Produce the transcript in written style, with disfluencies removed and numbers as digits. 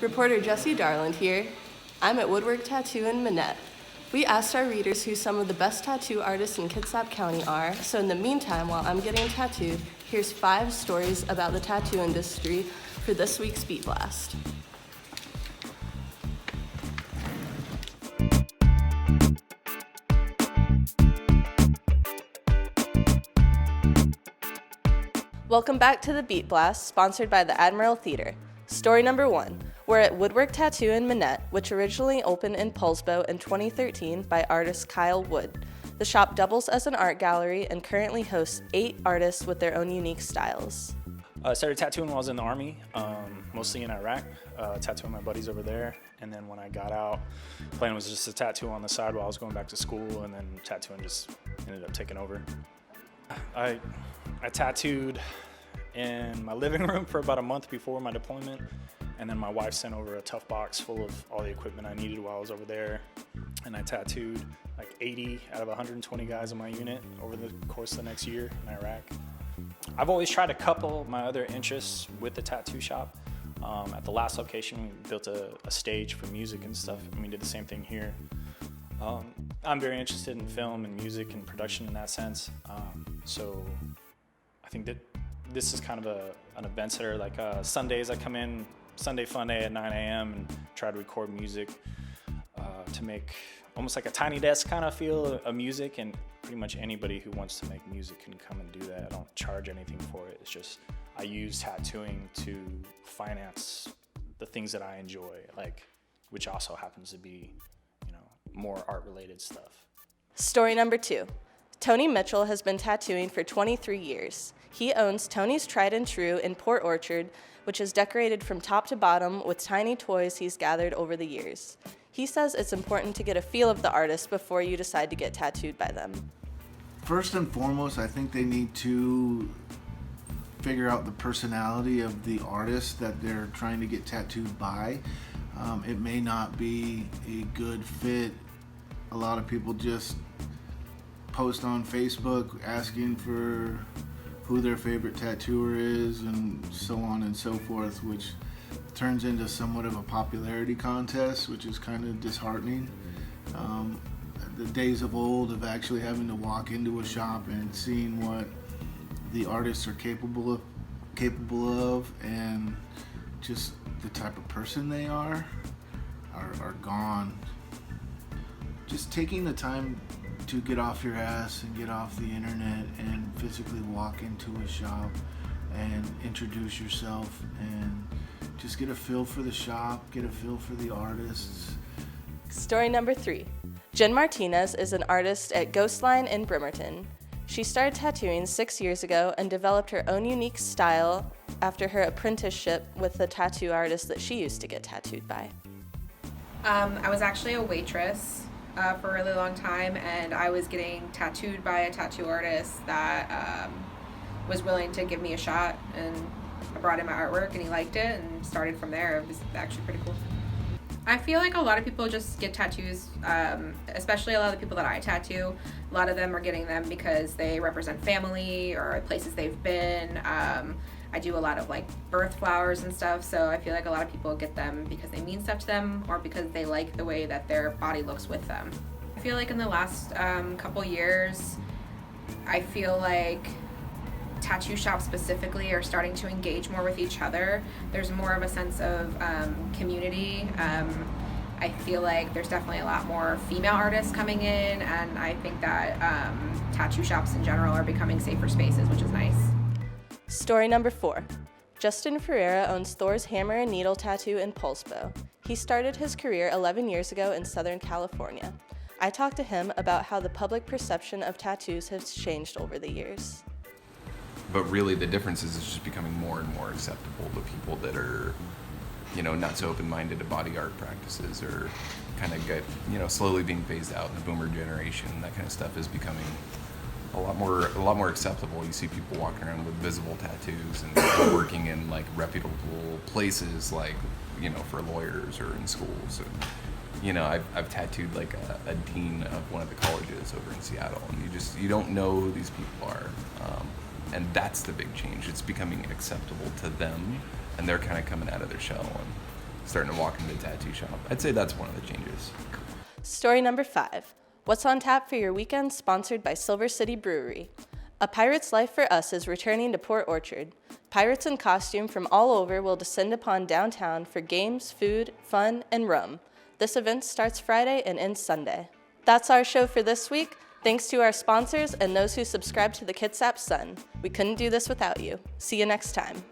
Reporter Jessie Darland here. I'm at Woodworking Tattoo in Manette. We asked our readers who some of the best tattoo artists in Kitsap County are, so in the meantime, while I'm getting tattooed, here's 5 stories about the tattoo industry for this week's Beat Blast. Welcome back to the Beat Blast, sponsored by the Admiral Theater. Story number 1. We're at Woodworking Tattoo in Manette, which originally opened in Poulsbo in 2013 by artist Kyle Wood. The shop doubles as an art gallery and currently hosts 8 artists with their own unique styles. I started tattooing when I was in the Army, mostly in Iraq, tattooing my buddies over there. And then when I got out, the plan was just to tattoo on the side while I was going back to school, and then tattooing just ended up taking over. I tattooed in my living room for about a month before my deployment, and then my wife sent over a tough box full of all the equipment I needed while I was over there, and I tattooed like 80 out of 120 guys in my unit over the course of the next year in Iraq. I've always tried to couple my other interests with the tattoo shop. At the last location, we built a stage for music and stuff, and we did the same thing here. I'm very interested in film and music and production in that sense, so I think that this is kind of an event setter. Like Sundays I come in, Sunday Fun Day at 9 a.m. and try to record music to make almost like a tiny desk kind of feel of music, and pretty much anybody who wants to make music can come and do that. I don't charge anything for it. It's just I use tattooing to finance the things that I enjoy, like, which also happens to be, more art-related stuff. Story number 2. Tony Mitchell has been tattooing for 23 years. He owns Tony's Tried and True in Port Orchard, which is decorated from top to bottom with tiny toys he's gathered over the years. He says it's important to get a feel of the artist before you decide to get tattooed by them. First and foremost, I think they need to figure out the personality of the artist that they're trying to get tattooed by. It may not be a good fit. A lot of people just post on Facebook asking for who their favorite tattooer is and so on and so forth, which turns into somewhat of a popularity contest, which is kind of disheartening. The days of old of actually having to walk into a shop and seeing what the artists are capable of and just the type of person they are gone. Just taking the time to get off your ass and get off the internet and physically walk into a shop and introduce yourself and just get a feel for the shop, get a feel for the artists. Story number 3. Jen Martinez is an artist at Ghostline in Bremerton. She started tattooing 6 years ago and developed her own unique style after her apprenticeship with the tattoo artist that she used to get tattooed by. I was actually a waitress for a really long time, and I was getting tattooed by a tattoo artist that was willing to give me a shot, and I brought in my artwork and he liked it and started from there. It was actually pretty cool. I feel like a lot of people just get tattoos, especially a lot of the people that I tattoo. A lot of them are getting them because they represent family or places they've been. I do a lot of birth flowers and stuff, so I feel like a lot of people get them because they mean stuff to them or because they like the way that their body looks with them. I feel like in the last couple years, I feel like tattoo shops specifically are starting to engage more with each other. There's more of a sense of community. I feel like there's definitely a lot more female artists coming in, and I think that tattoo shops in general are becoming safer spaces, which is nice. Story number 4. Justin Ferreira owns Thor's Hammer and Needle Tattoo in Poulsbo. He started his career 11 years ago in Southern California. I talked to him about how the public perception of tattoos has changed over the years. But really the difference is it's just becoming more and more acceptable to people that are, not so open-minded to body art practices, or kind of get, slowly being phased out in the boomer generation. That kind of stuff is becoming a lot more acceptable. You see people walking around with visible tattoos and working in reputable places, for lawyers or in schools. And, I've tattooed a dean of one of the colleges over in Seattle, and you don't know who these people are. And that's the big change. It's becoming acceptable to them, and they're kind of coming out of their shell. And starting to walk into the tattoo shop. I'd say that's one of the changes. Story number 5. What's on tap for your weekend, sponsored by Silver City Brewery. A Pirate's Life for Us is returning to Port Orchard. Pirates in costume from all over will descend upon downtown for games, food, fun, and rum. This event starts Friday and ends Sunday. That's our show for this week. Thanks to our sponsors and those who subscribe to the Kitsap Sun. We couldn't do this without you. See you next time.